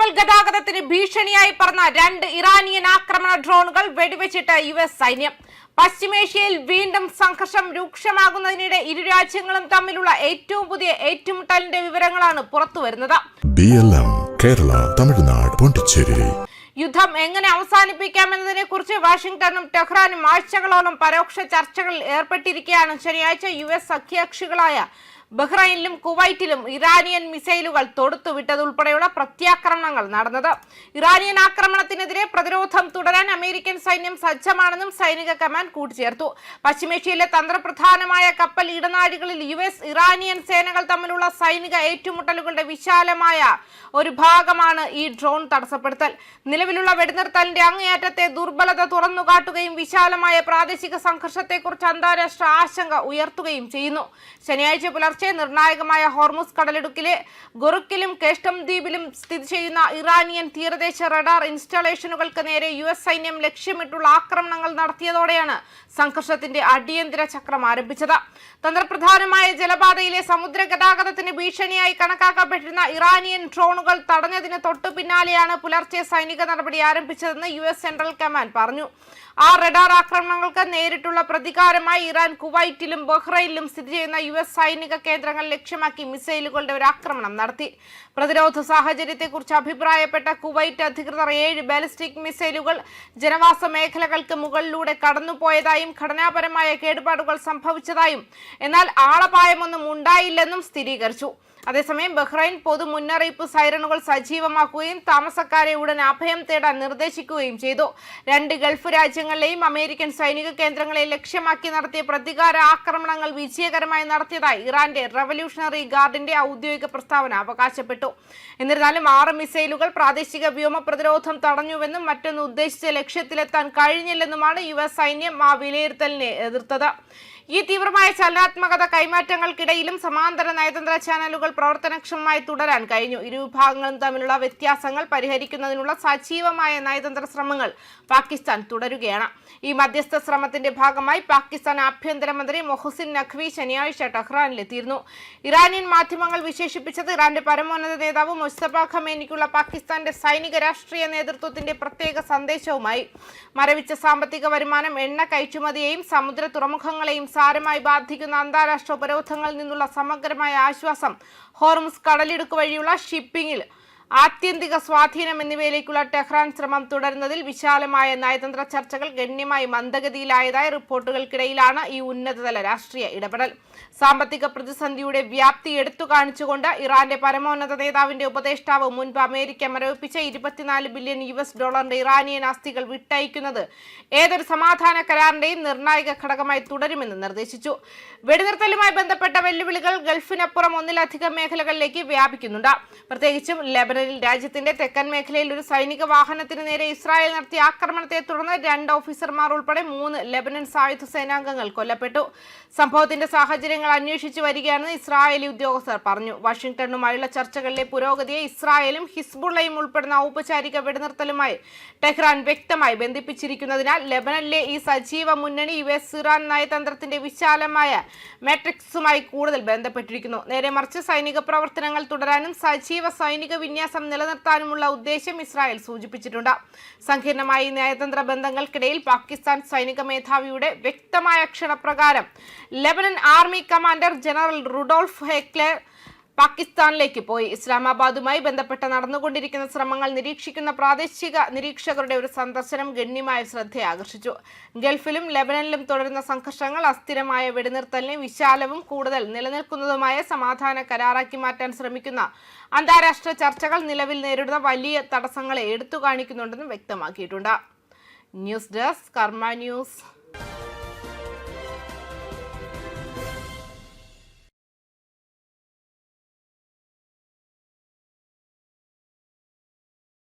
കപ്പൽ ഗതാഗതത്തിന് ഭീഷണിയായി പറന്ന 2 ഇറാനിയൻ ആക്രമണ ഡ്രോണുകൾ വെടിവെച്ചിട്ട് US സൈന്യം. പശ്ചിമേഷ്യയിൽ വീണ്ടും സംഘർഷം രൂക്ഷമാകുന്നതിനിടെ ഇരു രാജ്യങ്ങളും തമ്മിലുള്ള ഏറ്റവും പുതിയ ഏറ്റുമുട്ടലിന്റെ വിവരങ്ങളാണ് പുറത്തുവരുന്നത്. കേരള, തമിഴ്നാട്, പോണ്ടിച്ചേരി. യുദ്ധം എങ്ങനെ അവസാനിപ്പിക്കാമെന്നതിനെ കുറിച്ച് വാഷിംഗ്ടണും ടെഹ്റാനും ആഴ്ചകളോളം പരോക്ഷ ചർച്ചകളിൽ ഏർപ്പെട്ടിരിക്കെയാണ് ശനിയാഴ്ച US സഖ്യകക്ഷികളായ ബഹ്റൈനിലും കുവൈറ്റിലും ഇറാനിയൻ മിസൈലുകൾ തൊടുത്തുവിട്ടതുൾപ്പെടെയുള്ള പ്രത്യാക്രമണങ്ങൾ നടന്നത്. ഇറാനിയൻ ആക്രമണത്തിനെതിരെ പ്രതിരോധം തുടരാൻ അമേരിക്കൻ സൈന്യം സജ്ജമാണെന്നും സൈനിക കമാൻഡ് കൂട്ടിച്ചേർത്തു. പശ്ചിമേഷ്യയിലെ തന്ത്രപ്രധാനമായ കപ്പൽ ഇടനാഴികളിൽ US ഇറാനിയൻ സേനകൾ തമ്മിലുള്ള സൈനിക ഏറ്റുമുട്ടലുകളുടെ വിശാലമായ ഒരു ഭാഗമാണ് ഈ ഡ്രോൺ തടസ്സപ്പെടുത്തൽ. നിലവിലുള്ള വെടിനിർത്തലിന്റെ അങ്ങേയറ്റത്തെ ദുർബലത തുറന്നുകാട്ടുകയും വിശാലമായ പ്രാദേശിക സംഘർഷത്തെക്കുറിച്ച് അന്താരാഷ്ട്ര ആശങ്ക ഉയർത്തുകയും ചെയ്യുന്നു. ശനിയാഴ്ച പുലർച്ചെ നിർണായകമായ ഹോർമുസ് കടലിടുക്കിലെ ഗൊറുക്കിലും കേഷ്ടം ദ്വീപിലും സ്ഥിതി ചെയ്യുന്ന ഇറാനിയൻ തീരദേശ റഡാർ ഇൻസ്റ്റാളേഷനുകൾക്ക് നേരെ US സൈന്യം ലക്ഷ്യമിട്ടുള്ള ആക്രമണങ്ങൾ നടത്തിയതോടെയാണ് സംഘർഷത്തിന്റെ അടിയന്തര ചക്രം ആരംഭിച്ചത്. തന്ത്രപ്രധാനമായ ജലപാതയിലെ സമുദ്ര ഗതാഗതത്തിന് ഭീഷണിയായി കണക്കാക്കപ്പെട്ടിരുന്ന ഇറാനിയൻ ഡ്രോണുകൾ തടഞ്ഞതിന് തൊട്ടു പിന്നാലെയാണ് പുലർച്ചെ സൈനിക നടപടി ആരംഭിച്ചതെന്ന് US സെൻട്രൽ കമാൻഡ് പറഞ്ഞു. ആ റഡാർ ആക്രമണങ്ങൾക്ക് നേരിട്ടുള്ള പ്രതികാരമായി ഇറാൻ കുവൈറ്റിലും ബഹ്റൈനിലും സ്ഥിതി ചെയ്യുന്ന US സൈനിക കേന്ദ്രങ്ങൾ ലക്ഷ്യമാക്കി മിസൈലുകളുടെ ഒരു ആക്രമണം നടത്തി. പ്രതിരോധ സാഹചര്യത്തെക്കുറിച്ച് അഭിപ്രായപ്പെട്ട കുവൈറ്റ് അധികൃതർ 7 ബാലിസ്റ്റിക് മിസൈലുകൾ ജനവാസ മേഖലകൾക്ക് മുകളിലൂടെ കടന്നുപോയതായും ഘടനാപരമായ കേടുപാടുകൾ സംഭവിച്ചതായും എന്നാൽ ആളപായമൊന്നും ഉണ്ടായില്ലെന്നും സ്ഥിരീകരിച്ചു. അതേസമയം ബഹ്റൈൻ പൊതു മുന്നറിയിപ്പ് സൈറണുകൾ സജീവമാക്കുകയും താമസക്കാരെ ഉടൻ അഭയം തേടാൻ നിർദ്ദേശിക്കുകയും ചെയ്തു. 2 ഗൾഫ് രാജ്യങ്ങളിലെയും അമേരിക്കൻ സൈനിക കേന്ദ്രങ്ങളെ ലക്ഷ്യമാക്കി നടത്തിയ പ്രതികാര ആക്രമണങ്ങൾ വിജയകരമായി നടത്തിയതായി ഇറാന്റെ റവല്യൂഷണറി ഗാർഡിന്റെ ഔദ്യോഗിക പ്രസ്താവന അവകാശപ്പെട്ടു. എന്നിരുന്നാലും 6 മിസൈലുകൾ പ്രാദേശിക വ്യോമ പ്രതിരോധം തടഞ്ഞുവെന്നും മറ്റൊന്ന് ഉദ്ദേശിച്ച ലക്ഷ്യത്തിലെത്താൻ കഴിഞ്ഞില്ലെന്നുമാണ് US സൈന്യം ആ വിലയിരുത്തലിനെ എതിർത്തത്. ഈ തീവ്രമായ ചലനാത്മകത കൈമാറ്റങ്ങൾക്കിടയിലും സമാന്തര നയതന്ത്ര ചാനലുകൾ പ്രവർത്തനക്ഷമമായി തുടരാൻ കഴിഞ്ഞു. ഇരു വിഭാഗങ്ങളും തമ്മിലുള്ള വ്യത്യാസങ്ങൾ പരിഹരിക്കുന്നതിനുള്ള സജീവമായ നയതന്ത്ര ശ്രമങ്ങൾ പാകിസ്ഥാൻ തുടരുകയാണ്. ഈ മധ്യസ്ഥ ശ്രമത്തിന്റെ ഭാഗമായി പാകിസ്ഥാൻ ആഭ്യന്തരമന്ത്രി മൊഹസിൻ നഖ്വി ശനിയാഴ്ച ടെഹ്റാനിലെത്തിയിരുന്നു. ഇറാനിയൻ മാധ്യമങ്ങൾ വിശേഷിപ്പിച്ചത് ഇറാന്റെ പരമോന്നത നേതാവ് മുസ്തഫ ഖമേനിക്കുള്ള പാകിസ്ഥാന്റെ സൈനിക രാഷ്ട്രീയ നേതൃത്വത്തിന്റെ പ്രത്യേക സന്ദേശവുമായി. മരവിച്ച സാമ്പത്തിക വരുമാനം, എണ്ണ കയറ്റുമതിയെയും സമുദ്ര തുറമുഖങ്ങളെയും സാരമായി ബാധിക്കുന്ന അന്താരാഷ്ട്ര ഉപരോധങ്ങളിൽ നിന്നുള്ള സമഗ്രമായ ആശ്വാസം, ഹോർമുസ് കടലിടുക്ക് വഴിയുള്ള ഷിപ്പിംഗിൽ ആത്യന്തിക സ്വാധീനം എന്നിവയിലേക്കുള്ള ടെഹ്റാൻ ശ്രമം തുടരുന്നതിൽ വിശാലമായ നയതന്ത്ര ചർച്ചകൾ ഗണ്യമായി മന്ദഗതിയിലായതായ റിപ്പോർട്ടുകൾക്കിടയിലാണ് ഈ ഉന്നതതല രാഷ്ട്രീയ ഇടപെടൽ. സാമ്പത്തിക പ്രതിസന്ധിയുടെ വ്യാപ്തി എടുത്തു കാണിച്ചുകൊണ്ട് ഇറാന്റെ പരമോന്നത നേതാവിന്റെ ഉപദേഷ്ടാവ് മുൻപ് അമേരിക്ക മരവിപ്പിച്ച $24 ബില്യൺ ഇറാനിയൻ ആസ്തികൾ വിട്ടയക്കുന്നത് ഏതൊരു സമാധാന കരാറിന്റെയും നിർണായക ഘടകമായി തുടരുമെന്ന് നിർദ്ദേശിച്ചു. വെടിനിർത്തലുമായി ബന്ധപ്പെട്ട വെല്ലുവിളികൾ ഗൾഫിനപ്പുറം ഒന്നിലധികം മേഖലകളിലേക്ക് വ്യാപിക്കുന്നുണ്ട്. പ്രത്യേകിച്ചും ലെബനനിൽ രാജ്യത്തിന്റെ തെക്കൻ മേഖലയിൽ ഒരു സൈനിക വാഹനത്തിന് നേരെ ഇസ്രായേൽ നടത്തിയ ആക്രമണത്തെ തുടർന്ന് 2 ഓഫീസർമാർ ഉൾപ്പെടെ 3 ലെബനൻ സായുധ സേനാംഗങ്ങൾ കൊല്ലപ്പെട്ടു. സംഭവത്തിന്റെ സാഹചര്യങ്ങൾ അന്വേഷിച്ചു വരികയാണെന്ന് ഇസ്രായേലി ഉദ്യോഗസ്ഥർ പറഞ്ഞു. വാഷിംഗ്ടണുമായുള്ള ചർച്ചകളിലെ പുരോഗതിയെ ഇസ്രായേലും ഹിസ്ബുള്ളയും ഉൾപ്പെടുന്ന ഔപചാരിക വെടിനിർത്തലുമായി ടെഹ്റാൻ വ്യക്തമായി ബന്ധിപ്പിച്ചിരിക്കുന്നതിനാൽ ലെബനനിലെ ഈ സജീവ മുന്നണി US ഇറാൻ നയതന്ത്രത്തിന്റെ വിശാലമായ മാട്രിക്സുമായി കൂടുതൽ ബന്ധപ്പെട്ടിരിക്കുന്നു. നേരെ മറിച്ച് സൈനിക പ്രവർത്തനങ്ങൾ തുടരാനും സജീവ സൈനിക വിന്യാസം നിലനിർത്താനുമുള്ള ഉദ്ദേശം ഇസ്രായേൽ സൂചിപ്പിച്ചിട്ടുണ്ട്. സങ്കീർണമായ നയതന്ത്ര ബന്ധങ്ങൾക്കിടയിൽ പാകിസ്ഥാൻ സൈനിക മേധാവിയുടെ വ്യക്തമായ ക്ഷണപ്രകാരം Lebanon army commander general Rudolf Heckler പാകിസ്ഥാനിലേക്ക് പോയി. ഇസ്ലാമാബാദുമായി ബന്ധപ്പെട്ട് നടന്നുകൊണ്ടിരിക്കുന്ന ശ്രമങ്ങൾ നിരീക്ഷിക്കുന്ന പ്രാദേശിക നിരീക്ഷകരുടെ ഒരു സന്ദർശനം ഗണ്യമായ ശ്രദ്ധ ആകർഷിച്ചു. ഗൾഫിലും ലെബനനിലും തുടരുന്ന സംഘർഷങ്ങൾ അസ്ഥിരമായ വെടിനിർത്തലിനെ വിശാലവും കൂടുതൽ നിലനിൽക്കുന്നതുമായ സമാധാന കരാറാക്കി മാറ്റാൻ ശ്രമിക്കുന്ന അന്താരാഷ്ട്ര ചർച്ചകൾ നിലവിൽ നേരിടുന്ന വലിയ തടസ്സങ്ങളെ എടുത്തു കാണിക്കുന്നുണ്ടെന്ന് വ്യക്തമാക്കിയിട്ടുണ്ട്. ന്യൂസ് ഡെസ്ക് കർമ്മ ന്യൂസ്.